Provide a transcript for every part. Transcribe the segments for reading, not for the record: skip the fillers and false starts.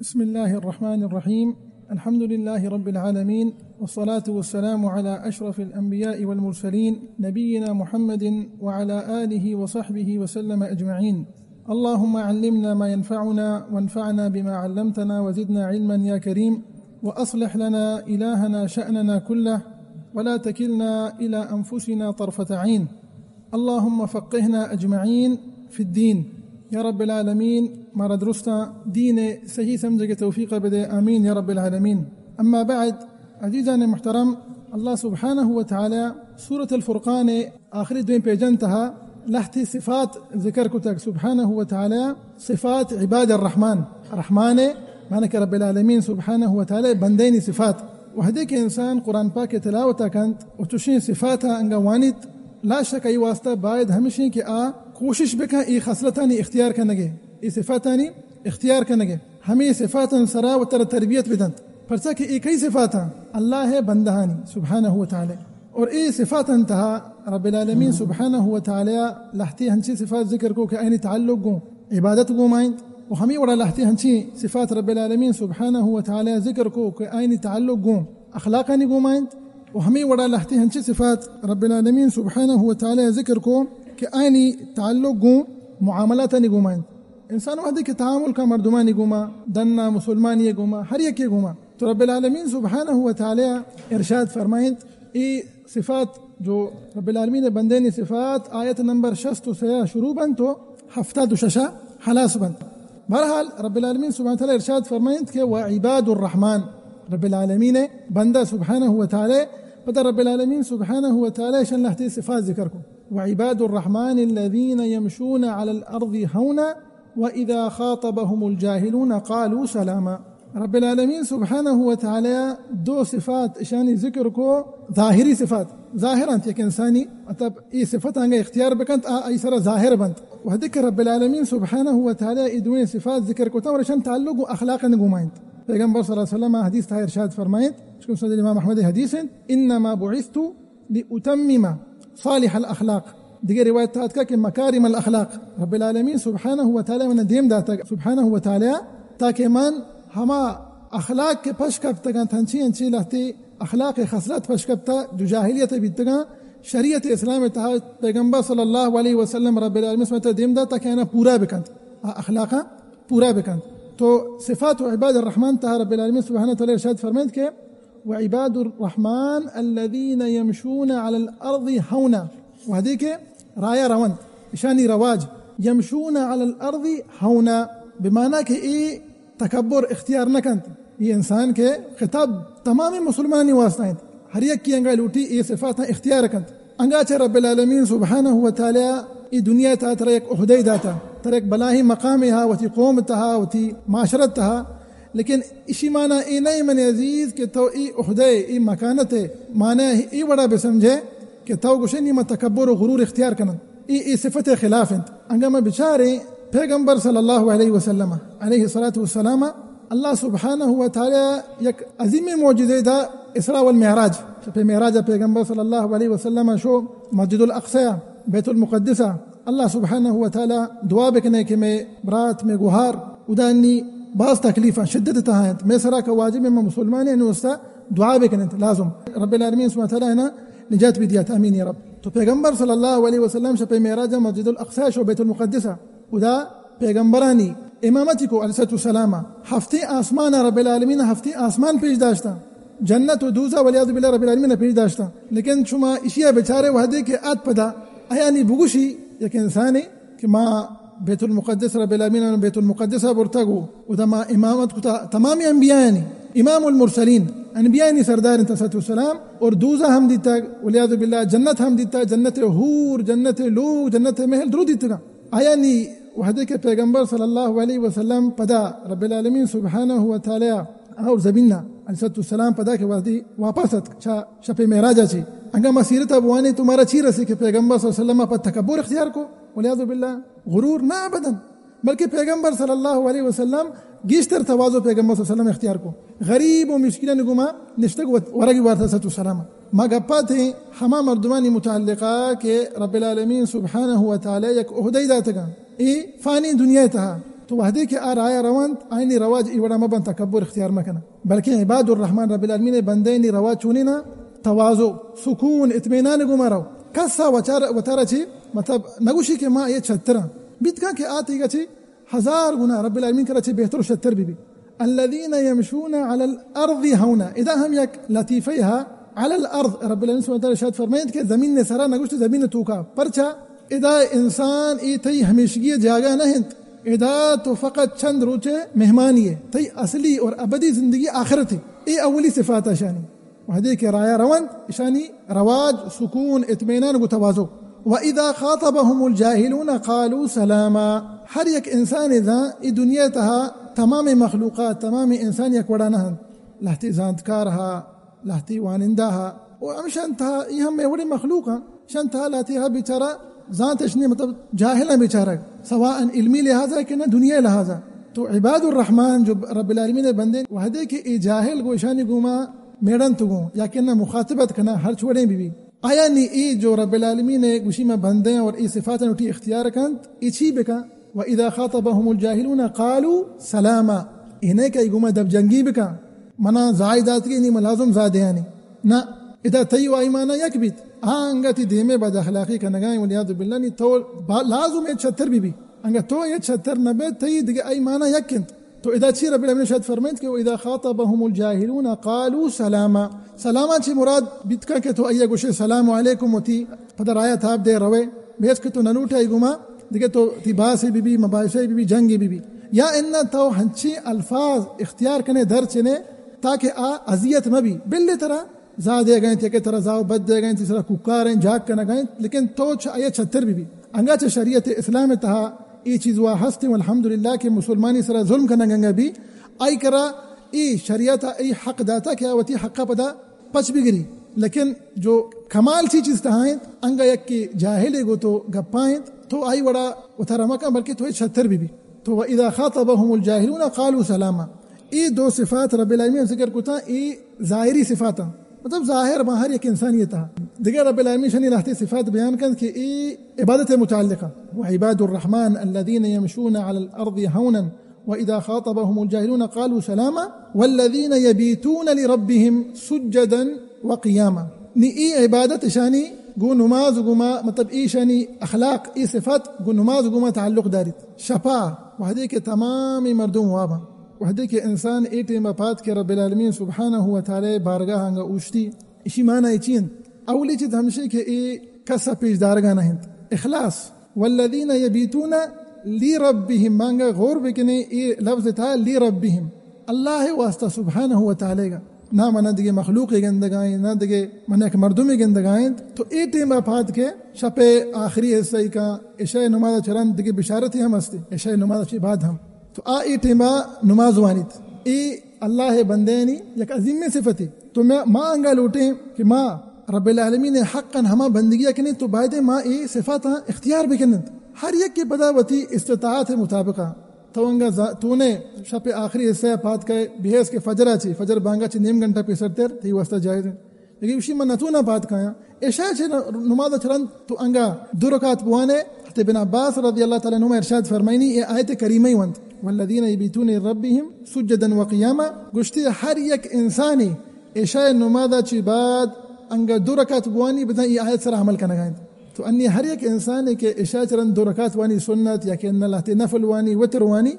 بسم الله الرحمن الرحيم. الحمد لله رب العالمين، والصلاة والسلام على أشرف الأنبياء والمرسلين نبينا محمد وعلى آله وصحبه وسلم أجمعين. اللهم علمنا ما ينفعنا وانفعنا بما علمتنا وزدنا علما يا كريم، وأصلح لنا إلهنا شأننا كله ولا تكلنا إلى أنفسنا طرفة عين. اللهم فقهنا أجمعين في الدين يا رب العالمين. ما درسنا دين صحيح سمجھے توفيق بده آمين يا رب العالمين. أما بعد، عزيزان محترم، الله سبحانه وتعالى سورة الفرقان آخر دوين پیجنتها لحتي صفات ذكر كتك سبحانه وتعالى، صفات عباد الرحمن. رحمن معنى رب العالمين سبحانه وتعالى بندين صفات، وهديك إنسان قرآن پاک تلاوتا كانت وتشين صفاتها انگوانيت. لا شك أي واسطة باید ہمیشہ کہ کوشش بکا ای خصلتانی اختیار کنگے، ای صفاتانی اختیار کنگے، ہمیں صفاتاً سرا و تر تربیت بدنت پرچا کہ ای کئی صفاتاں اللہ ہے بندہانی سبحانہ وتعالی، اور ای صفاتاً تہا رب العالمین سبحانہ وتعالی لحتی ہنچی صفات ذکر کو کہ اینی تعلق گوں عبادت گوں مائند، و ہمیں وڑا لحتی ہنچی صفات رب العالمین سبحانہ وتعالی ذکر کو کہ اینی تعلق گوں اخلاقانی گوں مائند، و ہمیں وڑا لحتی ہنچی صفات رب العالمین سبحانہ وتعالی ذکر کو کہ آئینی تعلق گوں معاملاتانی گومائیں. انسان وحدی کہ تعامل کا مردمانی گوما، دننا مسلمانی گوما، ہر یکی گوما. تو رب العالمین سبحانہ وتعالی ارشاد فرمائیں ای صفات جو رب العالمین بندینی صفات آیت نمبر 60 سے شروع بند تو ہفتہ دوششا حلاس بند. بہرحال رب العالمین سبحانہ وتعالی ارشاد فرمائیں کہ وعباد الرحمن، رب العالمین بندہ سبحانہ وتعالی پتہ رب العالمین سبحانہ وتعالی شن لحتی صفات ذکر کو. وعباد الرحمن الذين يمشون على الأرض هونا وإذا خاطبهم الجاهلون قالوا سلاما. رب العالمین سبحانہ وتعالی دو صفات اشانی ذکر کو، ظاہری صفات ظاہران تیک انسانی مطلب ای صفت آنگا اختیار بکنت ای سر ظاہر بند، و ذکر رب العالمین سبحانہ وتعالی ای دوین صفات ذکر کو تا ورشان تعلق و اخلاق نگومائند. پیغمبر صلی اللہ علیہ وسلم حدیث تھا ارشاد فرمائند شکم صدر امام احمد حدیث انما بعثت لأتمم صالح الأخلاق. دیگر روایت تھا کہ مکارم الاخلاق رب العالمین سبحانہ وتعالی من دیم داتا سبحانہ وتعالی تاکہ من ہما اخلاق کے پشکب تگا تھنچی انچی لہتی اخلاق خصلت پشکب تا جو جاہلیت بیتگا شریعت اسلام تھا پیغمبر صلی اللہ علیہ وسلم رب العالمین سبحانہ دیم داتا کہ انا پورا بکند اخلاقا پورا بکند. تو صفات و عباد الرحمن تھا رب العالمین سبحانہ وتعالی ارشاد فرمائند کہ وعباد الرحمن الذين يمشون على الأرض هونا، وهذيك راية روان إشاني رواج يمشون على الأرض هونا، بمعنى کہ ای تکبر اختیار نہ کنت، یہ انسان کے خطاب تمام مسلمانی واسطہ ہیں، ہر یک کی انگا لوٹی ای صفات اختیار کنت. انگا چھ رب العالمین سبحانہ وتعالی ای دنیا تا تر ایک عہدے داتا، تر ایک بلاہی مقامها وتی قومتها وتی معاشرتها، لیکن اسی معنی ای نہیں من عزیز کہ تو ای عہدے ای مکانت معنی ای بڑا بسمجھے کہ تو گوشنی ما تکبر و غرور اختیار کنن، ای صفت خلاف انت. انگا بچارے پیغمبر صلی اللہ علیہ وسلم علیہ الصلاۃ والسلام اللہ سبحانہ وتعالی یک عظیم معجزہ دا اسراء والمعراج. پہ معراج پیغمبر صلی اللہ علیہ وسلم شو مسجد الاقصی بیت المقدسہ اللہ سبحانہ وتعالی دعا بکنے کہ میں برات میں گوہار ادانی بعض تکلیفاں شدت تہایت میں سرا کا واجب میں مسلمان ہیں نوستا دعا بکنت لازم رب العالمین سبحانہ وتعالی ہے نا نجات بھی دیات آمین یا رب. تو پیغمبر صلی اللہ علیہ وسلم شب معراج مسجد الاقصی شو بیت المقدسہ ادا پیغمبرانی امامتی کو علیہ السلام ہفتے آسمان رب العالمین ہفتے آسمان پیش داشتا، جنت و دوزہ ولیعذ باللہ رب العالمین پیش داشتا، لیکن شما اشیاء بیچارے وحدے کے آت پدا ایانی بگوشی یک انسانی کہ ما بیت المقدس رب العالمین بیت المقدس برتگو ودا ما امامت کو تمام انبیاء یعنی امام المرسلین انبیاء یعنی سردار انتصاۃ السلام، اور دوزہ ہم دیتا ولیعذ باللہ جنت ہم دیتا، جنت حور جنت لو جنت محل درو دیتا آیا نی وحدے کے پیغمبر صلی اللہ علیہ وسلم پدا رب العالمین سبحانہ وتعالی اور زمینہ علیہ السلام پدا کے وحدی واپست شپ معراجہ چی انگا مسیرت ابوانی تمہارا چی رسی کہ پیغمبر صلی اللہ علیہ وسلم پر تکبر اختیار کو ولیعذ باللہ غرور نہ ابداً، بلکہ پیغمبر صلی اللہ علیہ وسلم گیشتر تواضع پیغمبر صلی اللہ علیہ وسلم اختیار کو غریب و مسکین نگما نشتگ ورگی وارثہ السلام ما گپات ہیں ہما مردمانی متعلقہ کہ رب العالمین سبحانہ وتعالی یک عہدہ داتگا ای فانی دنیا تہا. تو تو وحده کے آرایا روان آئینی رواج ایوڑا مبن تکبر اختیار مکنا بلکہ عباد الرحمن رب العالمین بندے نی رواج چونینا تواضع سکون اطمینان گما رو کسا وطارا چی مطلب نگوشی کہ ما یہ چھترا بیت کہاں کہ آتی گا چی 1000 گنا رب العالمین کرا چی بہتر چھتر بی الذين يمشون على الارض هونا اذا هم یک لطیفیها على الارض رب العالمین سبحانہ وتعالی شاید فرمائند کہ زمین نے سرا نگوشت زمین تو کا پرچا اذا انسان ای تی ہمیشگی جاگا نہیں اذا تو فقط چند روچے مہمانی ہے تی اصلی اور ابدی زندگی آخرت ہے ای اولی صفات شانی وهذه كرايا روان شاني رواج سكون اطمئنان وتواضع واذا خاطبهم الجاهلون قالوا سلاما ہر یک انسان اذا الدنيا تها تمام مخلوقات تمام انسان يكودانها لهتي زانتكارها لهتي وانندها وامشانتها يهم يوري مخلوقا شانتها لهتيها بيچارا ذاتشني مطلب جاهلا بيچارا سواء علمي لهذا كنا دنيا لهذا تو عباد الرحمن جو رب العالمين بندے وهذه کہ جاہل کو شانی گما میڈن تو یا کہنا مخاطبت کرنا ہر چھوڑیں بھی آیا نہیں ای جو رب العالمین نے گوشی میں بندے اور ای صفات اٹھی اختیار کنت ایچھی بکا واذا خاطبهم الجاهلون قالوا سلاما انہیں کہ گما دب جنگی بکا منا زائدات کی نہیں ملازم زادے یعنی نہ اذا تیو ایمانا یکبت انگتی دیمے بد اخلاقی کنگائیں والعیاذ باللہ نی تو لازم 76 بھی انگا تو 76 نبے تی دگے ایمانا یکنت تو اذا چی رب العالمین شاید فرمائند کہ اذا خاطبهم الجاهلون قالوا سلاما سلاما چی مراد بیتکا کہ تو ایا گوشے السلام علیکم وتی پدر آیا تھا دے روے بیس کہ تو ننوٹے گما دیگه تو تی باسی بی مباحثے بی جنگی بی یا ان تو ہنچی الفاظ اختیار کنے در چنے تاکہ اذیت مبی بل طرح زادے گئے تے کہ طرح زاو بد دے گئے تیسرا کوکاریں جاگ کنا گئے لیکن تو ایا 76 بی انگا چ شریعت اسلام تھا ای چیز وا ہستے والحمدللہ کہ مسلمانی سرا ظلم کرنا گنگا بھی آئی کرا ای شریعت ای حق داتا کیا وتی حق پدا پچ بگری لیکن جو کمال چی چیز تہائیں انگا یک کی جاہلے گو تو گپائیں تو آئی وڑا اترمکا بلکہ تو 76 بھی تو واذا خاطبهم الجاهلون قالوا سلاما ای دو صفات رب العالمین ذکر کتا ای ظاہری صفات مطلب ظاہر باہر ایک انسانیت ہے دیگر رب العالمین شنی لہتی صفات بیان کر کہ ای عبادت متعلقہ وعباد الرحمن الذين يمشون على الارض هونا واذا خاطبهم الجاهلون قالوا سلاما والذين يبيتون لربهم سجدا وقياما نی ای عبادت شانی گو نماز گما مطلب ای شانی اخلاق ای صفات گو نماز گما تعلق دارید شفا وحدی کے تمام مردم وابا وحدی کے انسان ایٹے مپات کے رب العالمین سبحانہ وتعالی بارگاہ ہنگا اوشتی اسی معنی چین اولی چیز ہمشے کہ ای کسا پیش دارگاہ نہند اخلاص والذین یبیتون لی ربهم مانگا غور بکنے ای لفظ تھا لی ربهم اللہ واسطہ سبحانہ وتعالی گا نہ منا دگے مخلوق گندگائیں نہ دگے منا ایک مردم گندگائیں تو ای ٹیم پھات کے شپ آخری حصہ کا عشاء نماز چران دگے بشارت ہم ہستے عشاء نماز کے بعد ہم تو ای ٹیم نماز وانیت ای اللہ بندینی یک عظیم صفتی تو میں ماں انگا لوٹیں کہ ماں رب العالمین حقا ہما بندگیہ کنے تو باید ماں ای صفات اختیار بکنند ہر یک کی بداوتی استطاعت مطابقہ تو انگا تو نے شپ آخری حصہ پات کے بحیث کے فجرہ چی فجر بانگا چی نیم گھنٹہ پیسرتر تی واسطہ جائز ہے لیکن اسی من نتونا پات کھایا عشاء چی نماز چرن تو انگا 2 رکعت بوانے حضرت ابن عباس رضی اللہ تعالیٰ عنہ ارشاد فرمائنی یہ آیت کریمہ وند والذین یبیتون ربهم سجدا وقیاما گشتی ہر یک انسانی عشاء نماز چی بعد انگا 2 رکعت بوانی بدن یہ آیت سر عمل کرنا گائیں تو انی ہر یک انسان کے عشاء چرن 2 رکعت وانی سنت یا کہ ان اللہ نفل وانی وتر وانی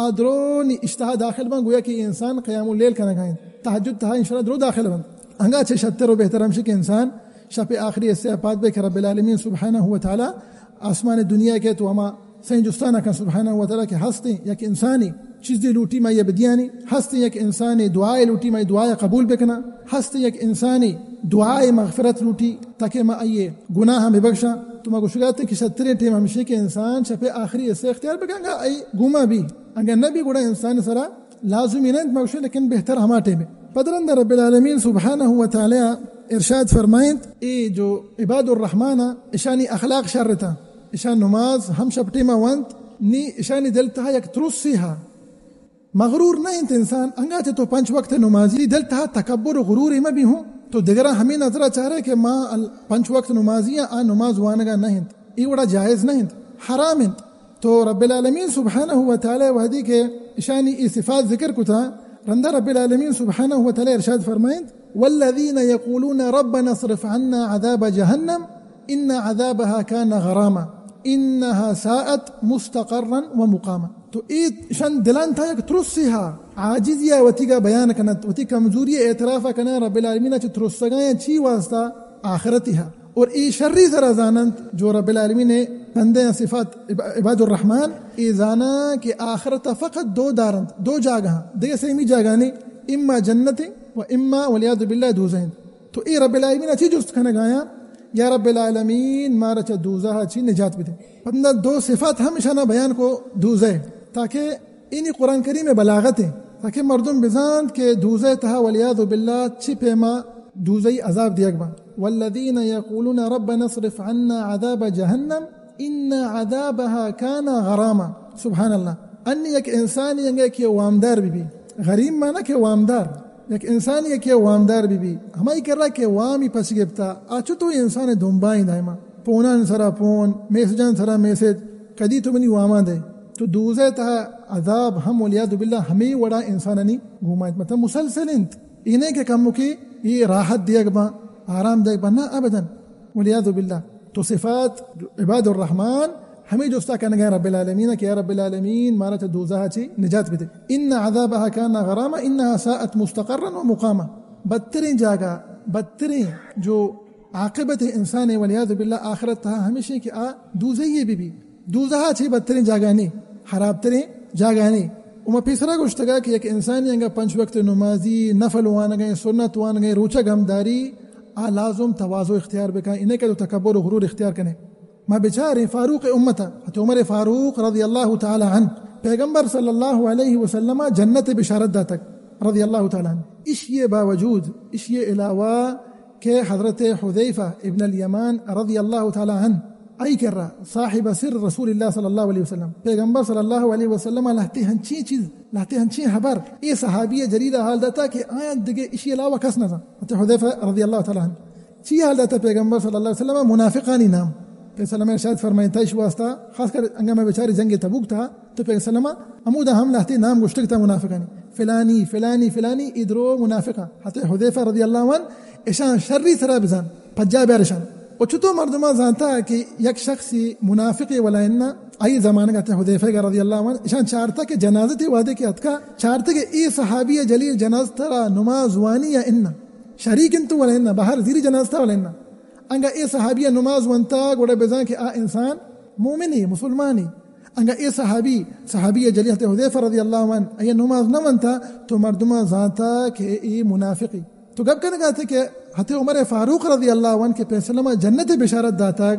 ادرونی اشتہا داخل بن گویا کہ انسان قیام اللیل کرنا گائیں تہجد تھا انشاءاللہ درو داخل بن انگا 76 و بہتر ہمشہ کہ انسان شپ آخری حصہ پات بے کہ رب العالمین سبحانہ وتعالی آسمان دنیا کے تو ہما سنجستانہ کا سبحانہ وتعالی کے ہستے یک انسانی چیز دی لوٹی میں یہ بدیانی ہستے یک انسانی دعائے لوٹی میں دعائے قبول بکنا ہستے یک انسانی دعائے مغفرت لوٹی تاکہ میں آئیے گناہ ہمیں بخشا تو میں گوشگاتے کہ 76 ٹیم ہمشہ کہ انسان شپ آخری حصہ اختیار بکنگا ای گوما بھی اگر نبی گوڑا انسان سرا لازمی نہیں مغشہ لیکن بہتر ہما ٹیم پدرند رب العالمین سبحانہ وتعالی ارشاد فرمائند ای جو عباد الرحمن اشانی اخلاق شرطا اشان نماز ہم شب ٹیما وانت نی اشانی دلتا یک ترسیہا مغرور نہیں انسان انگاتے تو 5 وقت نمازی دلتا تکبر و غروری میں بھی ہوں تو دگرہ ہمیں نظرہ چاہ رہے کہ ماں 5 وقت نمازیاں نماز وانگا نہیں ای وڑا جائز نہیں حرام تو رب العالمین سبحانه و تعالی وحدی کے شانی ای صفات ذکر کتا رندہ رب العالمین سبحانه و تعالی ارشاد فرمائند والذین یقولون ربنا اصرف عنا عذاب جہنم ان عذابها كان غراما انها ساءت مستقرا ومقاما. تو ای شان دلان تھا یک ترسیها عاجزیہ وتی کا بیان کنت وتی کمزوری اعتراف کنا رب العالمین چ ترسگاں چی واسطہ آخرتها اور ای شری سر زانند جو رب العالمین نے بندے صفات عباد الرحمن ای زانا کہ آخرت فقط دو دارند دو جگہ دے سیمی جگہ نے اما جنت و اما والعیاذ باللہ دوزخ. تو ای رب العالمین اچھی جست کھنا گایا یا رب العالمین مارا چا دوزہ چی نجات بدے. بندہ دو صفات ہمیشہ نہ بیان کو دوزے تاکہ اینی قرآن کریم بلاغت ہے تاکہ مردم بزاند کہ دوزے تہا والعیاذ باللہ چی پیما دوزی عذاب دیگ با. والذین یقولون ربنا اصرف عنا عذاب جہنم ان عذابها كان غراما. سبحان اللہ. ان یک انسانی انگے کہ وامدار بھی غریم مانا کہ وامدار یک انسانی کہ وامدار بھی ہمائی کر رہا کہ وامی پس گفتا آچو تو انسان دنبائیں دائما پونان سرا پون میسجان سرا میسج کدی تو منی واما دے تو دوزے تہا عذاب ہم والعیاذ باللہ ہمیں وڑا انسانانی گھومائیں مطلب مسلسل انت انہیں کہ کمو کی یہ راحت دیگ با آرام دیگ با نا ابدا والعیاذ باللہ. تو صفات عباد الرحمن ہمیں جستا کہنے گئے رب العالمین کہ یا رب العالمین مارا چا دوزہ چی نجات بھی دے. ان عذابها كان غراما انها ساءت مستقرا ومقاما. بدترین جاگہ بدترین جو عاقبت انسان والعیاذ باللہ آخرت تھا ہمیشہ کہ دوزہ بھی دوزہ چی بدترین جاگہ نہیں خراب ترین جاگہ نہیں. وما پیسرا گوشتگا کہ ایک انسانی انگا 5 وقت نمازی نفل وانا گئے سنت وانا گئے روچا گمداری لازم تواضع اختیار بکا انہیں کہ تو تکبر و غرور اختیار کرنے. ما بیچارے فاروق امتا حتی عمر فاروق رضی اللہ تعالی عنہ پیغمبر صلی اللہ علیہ وسلم جنت بشارت دا تک رضی اللہ تعالی عنہ. اس یہ باوجود اس یہ علاوہ کہ حضرت حذیفہ ابن الیمان رضی اللہ تعالی عنہ ای کر رہا صاحب سر رسول اللہ صلی اللہ علیہ وسلم پیغمبر صلی اللہ علیہ وسلم لہتے ہنچی چیز لہتے ہنچی خبر یہ صحابی جلیلہ حال دیتا کہ آیت دگے اسی علاوہ کس نہ تھا. حذیفہ رضی اللہ تعالی عنہ چی حال دیتا پیغمبر صلی اللہ علیہ وسلم منافقانی نام پیغمبر ارشاد فرمائیں تائش واسطہ خاص کر انگا میں بیچاری جنگ تبوک تھا تو پیغمبر امودہ ہم لہتے نام گشتک تھا منافقانی فلانی فلانی فلانی ادرو منافقہ. حضرت حذیفہ رضی اللہ عنہ اشان شری سرا بزان پجا بیارشان اور چھتو مردمہ زانتا ہے کہ یک شخصی منافقی ولا انہ آئی زمانہ کہتے ہیں حذیفہ رضی اللہ عنہ اشان چارتا کہ جنازتی وعدے کی اتکا چارتا کہ ای صحابی جلیل جنازت ترا نماز وانی یا انہ شریک انتو ولا انہ باہر زیری جنازتا ولا انہ انگا ای صحابی نماز وانتا گوڑے بزان کہ انسان مومنی مسلمانی انگا ای صحابی جلیل حذیفہ رضی اللہ عنہ ای نماز نہ وانتا تو مردمہ زانتا کہ ای منافقی. تو کب کہنے کہتے کہ حضرت عمر فاروق رضی اللہ عنہ کے پیسلمہ جنت بشارت داتا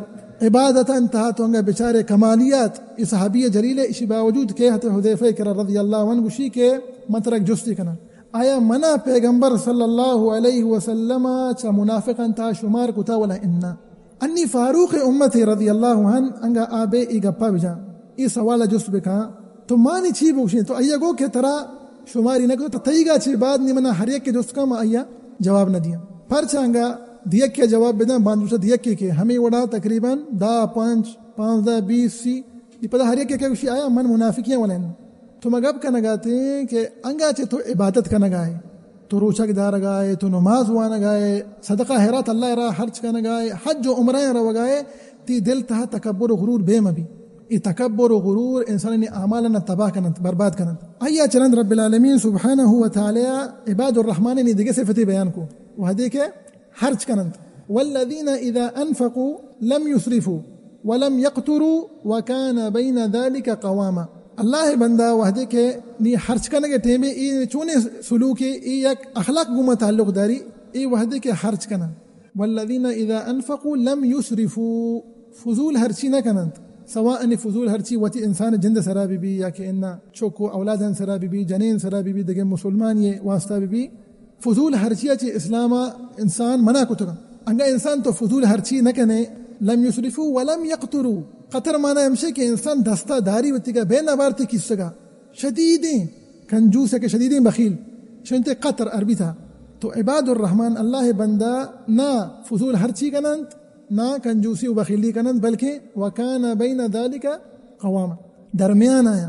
عبادت انتہا تو انگا بچارے کمالیات اس صحابی جلیل اسی باوجود کہ حضرت حذیفہ کرا رضی اللہ عنہ گوشی کے مترک جستی کنا آیا منا پیغمبر صلی اللہ علیہ وسلم چا منافق انتہا شمار کتا ولا انہ انی فاروق امتی رضی اللہ عنہ انگا آبے ای گپا بجا ای سوال جست بکا تو مانی چی بوشی تو آیا گو کہ ترا شماری نکو تو تیگا چی بعد نی منا ہر ایک کے جست کا ما آیا جواب نہ دیا پرچانگا دیکھ کے جواب بدن باندوسا دیکھ کے ہمیں وڑا تقریباً 10 5 20 سی یہ پتہ ہر ایک کے کچھ آیا من منافقیاں ولین تو مگب کا نگاتے ہیں کہ انگا چے تو عبادت کا نگائے تو روچہ کی دار گائے تو نماز وانا گائے صدقہ حیرات اللہ را حرچ کا نگائے حج و عمرہ را وگائے تی دل تہا تکبر و غرور بے مبی یہ تکبر و غرور انسان نے اعمالنا تباہ کنند برباد کنند. آیا چلند رب العالمین سبحانہ و تعالی عباد الرحمن نے دیگے صفتی بیان کو وہ دیکھے حرچ کنند والذین اذا انفقوا لم يسرفوا ولم يقتروا وكان بين ذلك قواما. اللہ بندہ وحدے کے نی حرچ کرنے کے ٹیمے ای چونے سلوکی ای یک اخلاق گمہ تعلق داری ای وحدے کے حرچ کنند. والذین اذا انفقوا لم يسرفوا فضول حرچی نہ کنند سواء ان فضول ہرچی وتی انسان جند سرا بی یا کہ ان چوکو اولادن سرا بی جنین سرا بی دگے مسلمان یہ واسطہ بی فضول ہرچی چ اسلام انسان منع کتگا انگا انسان تو فضول ہرچی نہ کنے لم یسرفوا ولم یقتروا قطر معنی ہمشے کہ انسان دستہ داری وتی کا بے نبارتی کسگا شدیدیں کنجوس ہے کہ شدیدیں بخیل شنتے قطر عربی تھا. تو عباد الرحمن اللہ بندہ نہ فضول ہرچی کنند نہ کنجوسی و بخیلی کنند بلکہ وکان بین ذالک قواما درمیان آیا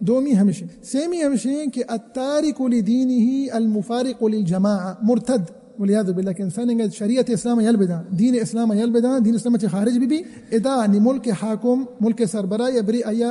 دومي همشي سيمي همشي كي التارك لدينه المفارق للجماعة مرتد والعياذ بالله كإنسان إنجا شريعة إسلام يلبدا دين إسلام يلبدا دين إسلام خارج بي إذا ني ملك حاكم ملك سربرا يبري أيا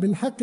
بالحق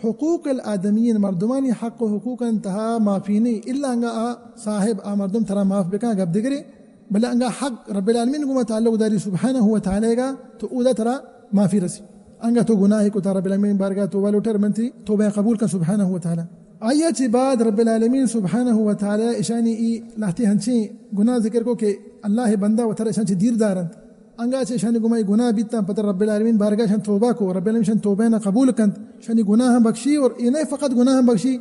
حقوق الآدميين مردماني حق حقوق انتها مافيني إلا أنها صاحب مردم ترى ماف بكا قب دقري بل أنها حق رب العالمين قم تعلق داري سبحانه وتعالى تؤذى ترى ما في رسي أنها تو گناهي كو رب العالمين بارگاه توبه لوٹر منتي توبه قبول کا سبحانه وتعالى آيات بعد رب العالمين سبحانه وتعالى إشاني لحتي هنشي گناه ذكر کو کہ الله بندہ و ترى إشاني دير دارن أنگا چه شانی گمای گناه بیتن پتر رب العالمین بارگاه شان توبه کو رب العالمین شان توبه نه قبول کند شانی گناه هم بخشی اور اینه فقط گناه هم بخشی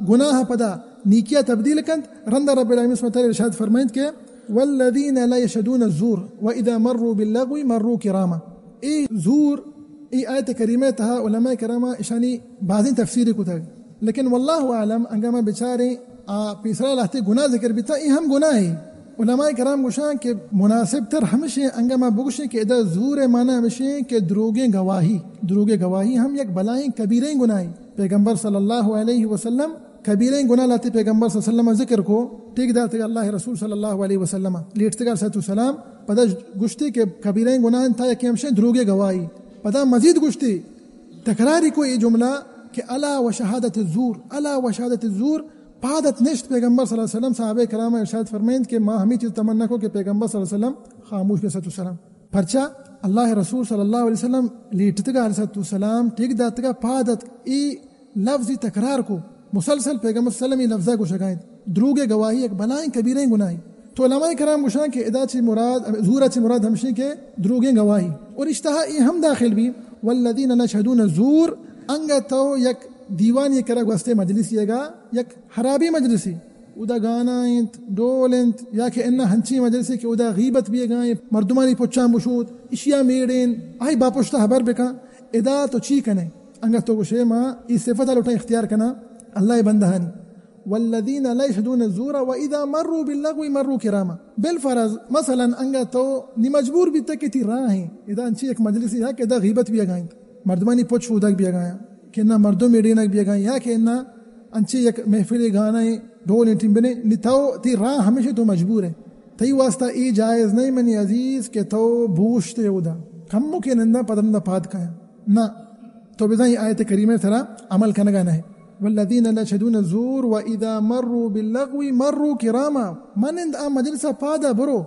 گناه پدا نیکیا تبدیل کند رند رب العالمین سبحانه وتعالى ارشاد فرمایند کہ والذین لا يشهدون الزور واذا مروا باللغو مروا كراما ای زور ای آیت کریمه تها علماء کرامه شانی بعضین تفسیری کو تھا لیکن والله اعلم انگا بیچاره پیسرا لحتے گناه ذکر بیتا ای هم گناه ہے علماء کرام گوشان کہ مناسب تر ہمیشہ انگما بگوشیں کہ ادا زور معنی ہمیشہ کہ دروغ گواہی ہم یک بلائیں کبیریں گناہیں پیغمبر صلی اللہ علیہ وسلم کبیریں گناہ لاتے پیغمبر صلی اللہ علیہ وسلم ذکر کو ٹھیک دارتے اللہ رسول صلی اللہ علیہ وسلم لیٹتے گا صلی السلام پدا گشتے کہ کبیریں گناہ تھا کہ ہمشہ دروغ گواہی پدا مزید گشتے تکراری کو یہ جملہ کہ الا و شہادت الزور پادت نشت پیغمبر صلی اللہ علیہ وسلم صحابہ کرام ارشاد فرمائند کہ ما ہمیں چیز تمنا کو کہ پیغمبر صلی اللہ علیہ وسلم خاموش کے صلی السلام پرچا اللہ رسول صلی اللہ علیہ وسلم لیٹتگا علیہ السلام ٹھیک داتگا پادت ای لفظی تکرار کو مسلسل پیغمبر صلی اللہ علیہ وسلم لفظہ کو شکائیں دروغ گواہی ایک بلائیں کبیریں گناہیں تو علماء کرام گوشان کہ ادا چی مراد زورا چی مراد ہمشی کے دروغیں گواہی اور اشتہا ای ہم داخل بھی والذین لا يشهدون الزور انگا تو یک دیوان یہ کرا گوستے مجلس یہ گا یک حرابی مجلسی ادا گانا انت ڈول انت یا کہ انہ ہنچی مجلسی کہ ادا غیبت بھی گائیں مردمانی پچھام بشود اشیاء میڑین آئی باپشتا حبر بکا ادا تو چی کنے انگا تو گوشے ما اس صفت لوٹا اختیار کنا اللہ بندہانی والذین لا يشهدون الزور واذا مروا باللغو مروا كراما بالفرض مثلا انگا تو نی مجبور بھی تک تی راہ ہیں ادا انچی ایک مجلسی ہے کہ ادا غیبت بھی گائیں مردمانی پچھ ودک بھی گایا کہ نہ مردوں میڈینک بھی گائیں یا کہ نہ انچی یک محفل گانا ہے ڈھول ٹمبنے نتاو تی راہ ہمیشہ تو مجبور ہے تی واسطہ ای جائز نہیں منی عزیز کہ تو بوشتے ادا کمو کے نندہ پدرندہ پاد کھایا نہ تو بذا ہی آیت کریمہ ترا عمل کنگانا ہے والذین لا يشهدون الزور واذا مروا باللغو مروا كراما منند مجلسہ پادا برو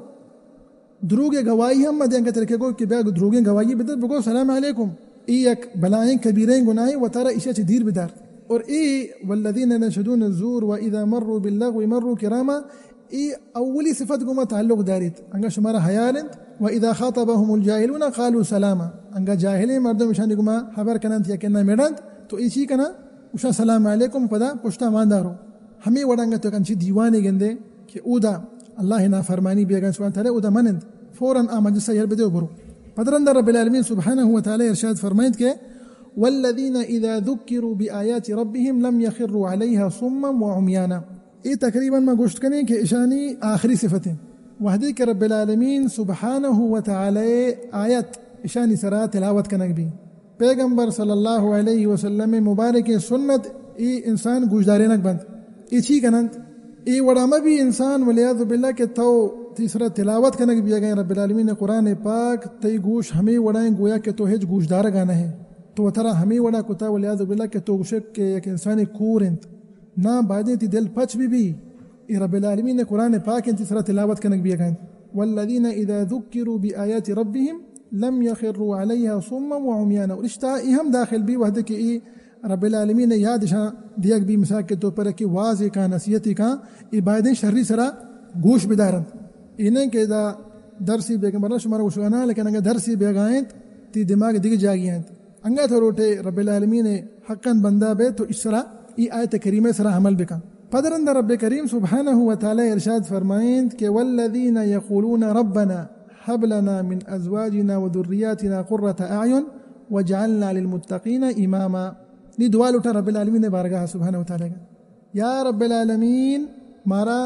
دروغ گواہی ہم مدین کا طریقے کو کہ بیا دروغ گواہی بدت بگو سلام علیکم ای یک بلائیں کبیریں گناہیں و ترى اشیاء دیر بدار اور ای والذین لا يشهدون الزور واذا مروا باللغو مروا كراما ای اولی صفت کو تعلق دارید انگا شمارا حیالند واذا خاطبهم الجاهلون قالوا سلاما انگا جاہلیں مردم شان کو خبر کنند یا کنا میڈند تو ای چی کنا وشا سلام علیکم پدا پشتا ماندارو ہمیں وڑانگا تو کنچی دیوانے گندے کہ اودا اللہ نا فرمانی بیگان سبحانہ تعالی اودا منند فوراً آمد سیر بدے برو پدرند رب العالمین سبحانہ وتعالی ارشاد فرمائند کہ والذین اذا ذکروا بآیات ربهم لم يخروا علیها صما وعمیانا یہ تقریباً میں گوشت کریں کہ اشانی آخری صفتیں وحدی کہ رب العالمین سبحانہ وتعالی آیت اشانی سرا تلاوت کنک بھی پیغمبر صلی اللہ علیہ وسلم مبارک سنت ای انسان گوشدارینک بند ای چی کنند ای وڑامہ بھی انسان ولیعذ باللہ کہ تو تیسرا تلاوت کنک بھی گئے رب العالمین قرآن پاک تی گوش ہمیں وڑائیں گویا کہ تو ہج گوشدار گانا ہے تو ترا ہمیں وڑا کتا ولیعذ باللہ کہ تو گوشک کہ ایک انسانی کورنت نہ بعدیں تی دل پچ بھی ای رب العالمین قرآن پاک تیسرا تلاوت کنک بھی گئے والذین اذا ذکروا بآیات ربهم لم يخروا عليها صما وعميانا اور اشتہا ای ہم داخل بھی وحدہ کہ ای رب العالمین نے یاد شاہ دیگ بھی مثال کے طور پر کہ واضح کا نصیحتی کا عبادیں شرری سرا گوش بدارن انہیں کہ دا درسی بیگمبرنا شمارا گوشگانا لیکن انگا درسی بیگائیں تی دماغ دیگ جاگیاں انگا تھا روٹے رب العالمین نے حقاً بندہ بے تو اس سرا ای آیت کریمہ سرا عمل بکا پدرند رب کریم سبحانہ وتعالی ارشاد فرمائند کہ والذین یقولون ربنا هب لنا من ازواجنا وذرياتنا قرة اعین وجعلنا للمتقین اماما نی دعا لوٹا رب العالمین نے بارگاہ سبحانہ وتعالی کا یا رب العالمین مارا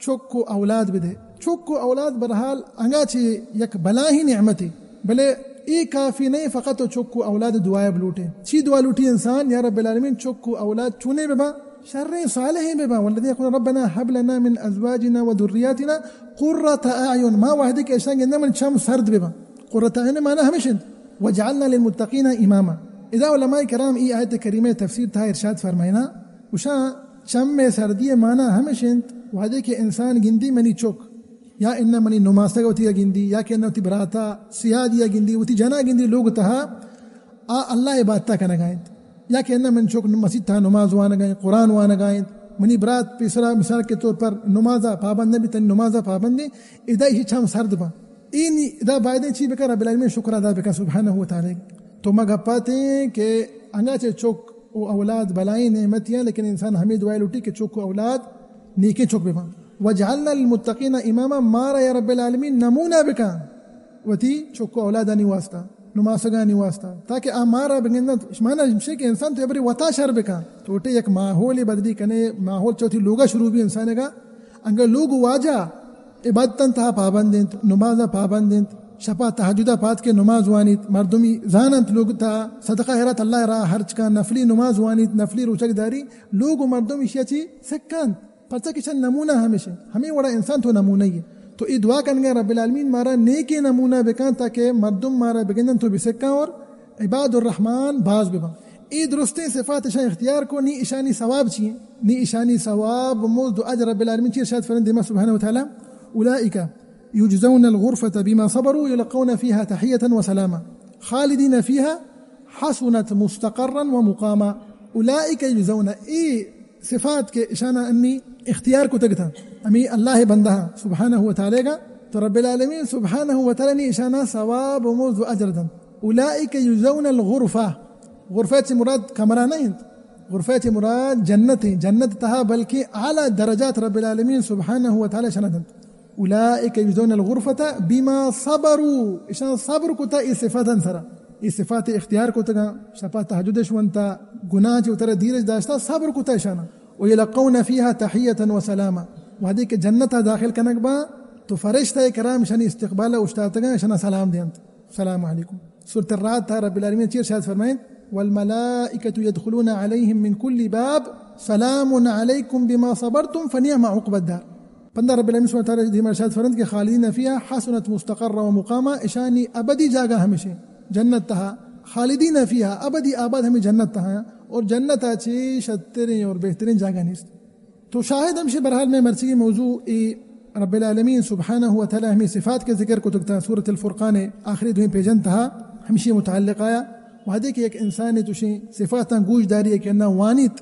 چوکو اولاد بدے چوکو اولاد برحال انگا چی یک بلا ہی نعمتی بلے ای کافی نہیں فقط چوکو اولاد دعائے بلوٹے چی دعا لوٹی انسان یا رب العالمین چوکو اولاد چونے ببا شرين صالحين بما والذين يقولون ربنا هب لنا من ازواجنا وذرياتنا قرة اعين ما وحدك اشان انما شام سرد بما قرة اعين ما نهمشن وجعلنا للمتقين اماما اذا علماء کرام ای آیت کریمه تفسیر تھا ارشاد فرمائنا وشا چم میں سردی مانا ہمیشنت وہدے کہ انسان گندی منی چوک یا ان منی نماز وتی گندی یا کہ نوتی براتا سیادیا گندی وتی جنا گندی لوگ تھا اللہ عبادت کنا گائیں یا کہ ان من چوک مسجد تھا نماز وانا گائیں قرآن وانا گائیں منی برات پیسرا مثال کے طور پر نمازا پابند بھی تن نمازا پابند ادا ہی چھم سرد با این ادا بائدے چی بکر رب العالمین شکر ادا بکر سبحانہ و تعالی تو مگپاتے ہیں کہ انگاچے چوک او اولاد بلائی نعمتیاں لیکن انسان ہمیں دعائیں لوٹی کہ چوک اولاد نیکے چوک بما وجعلنا للمتقین اماما مارا یا رب العالمین نمونہ بکا وتی چوک اولادانی واسطہ نمازگانی واسطہ تاکہ مارا بگندن مانا ہمشے کہ انسان تو ابری وطا شر بکا تو اٹھے یک ماحول بدلی کنے ماحول چوتھی لوگا شروع بھی انسانے گا انگر لوگ واجہ عبادتاً تہا پابندنت نمازا پابندنت شپا تہجدہ پات کے نماز وانیت مردمی زانت لوگ تا صدقہ حیرات اللہ را ہرچ کا نفلی نماز وانیت نفلی روچک داری لوگ مردم اشیاء چی سکان پرچا کشن نمونہ ہمیشہ ہمیں وڑا انسان تو نمونہ ہی ہے تو ای دعا کرنگا رب العالمین مارا نیکی نمونہ بکان تاکہ مردم مارا بگندن تو بسکان اور عباد الرحمن باز ببا ای درستے صفات اشان اختیار کو نی اشانی ثواب چیئے نی اشانی ثواب موز دو اجر رب العالمین چیئے ارشاد فرند دیما سبحانہ وتعالی اولئک يجزون الغرفة بما صبروا يلقون فيها تحية وسلاما خالدين فيها حسنت مستقرا ومقاما اولئک یجزون ای صفات کے اشانہ امی اختیار کو تگتا امی اللہ بندہ سبحانہ وتعالی کا تو رب العالمین سبحانہ وتعالی نے اشانہ ثواب وموز اجردن اولئک یجزون الغرفة غرفات مراد کمرہ نہیں غرفات مراد جنت ہیں جنت تہا بلکہ اعلی درجات رب العالمین سبحانہ وتعالی شندن اولئک یجزون الغرفة بما صبروا اشان صبر کو تا اس صفاتن سرا اس صفات اختیار کو تگا شپا تہجد شونتا گناہ چ اتر دیرج داشتا صبر کو تا اشانہ ويلقون فيها تحية وسلاما وهذيك جنتها داخل كنقبا تو فرشتہ کرام شان استقبال اشتاتگا شان سلام دینت السلام علیکم سورة الرعد تھا رب العالمین چیر شاد فرمائیں والملائكة يدخلون عليهم من كل باب سلام عليكم بما صبرتم فنعم عقبى الدار بندہ رب العالمین سبحانہ وتعالی دیما ارشاد فرمائیں کہ خالدین فیہا حسنت مستقر ومقاما اشانی ابدی جاگہ ہمیشہ جنت تہا خالدین فیہا ابدی آباد ہمیں جنت تہا اور جنت اچھی شترین اور بہترین جگہ نیست تو شاہد ہمشہ برحال میں مرچی موضوع رب العالمین سبحانہ وتعالی ہمیں صفات کے ذکر کو تکتا سورة الفرقان آخری دویں پیجن تہا ہمشہ متعلق آیا وحدے کہ ایک انسان تشیں صفاتاں گوش داری ہے کہ انہا وانیت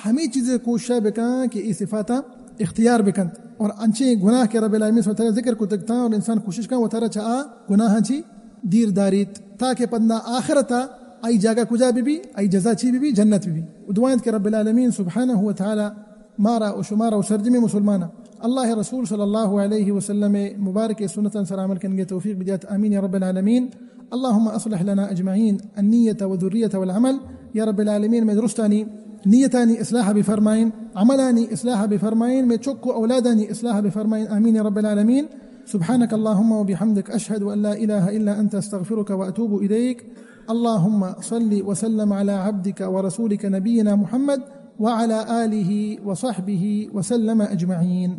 ہمیں چیزیں کوشش بکن کہ ای صفاتاں اختیار بکن اور انچے گناہ کے رب العالمین سبحانہ وتعالی ذکر کو تکتا اور انسان کوشش کن و ترہ چاہا گناہ چی دیر داریت تاکہ پندہ آخرتا ای جاگہ کجا بھی ای جزا چی بھی جنت بھی دعائیں کہ رب العالمین سبحانہ وتعالی مارا و شمارا و سرجم مسلمانا اللہ رسول صلی اللہ علیہ وسلم مبارک سنتا سر عمل کنگے توفیق بدیات آمین یا رب العالمین اللهم اصلح لنا اجمعین النیت و ذریت والعمل یا رب العالمین میں درستانی نیتانی اصلاح بفرمائن عملانی اصلاح بفرمائن میں چکو اولادانی اصلاح بفرمائن آمین یا رب العالمین سبحانك اللهم وبحمدك أشهد أن لا إله إلا أنت أستغفرك وأتوب إليك اللهم صل وسلم على عبدك ورسولك نبينا محمد وعلى آله وصحبه وسلم أجمعين.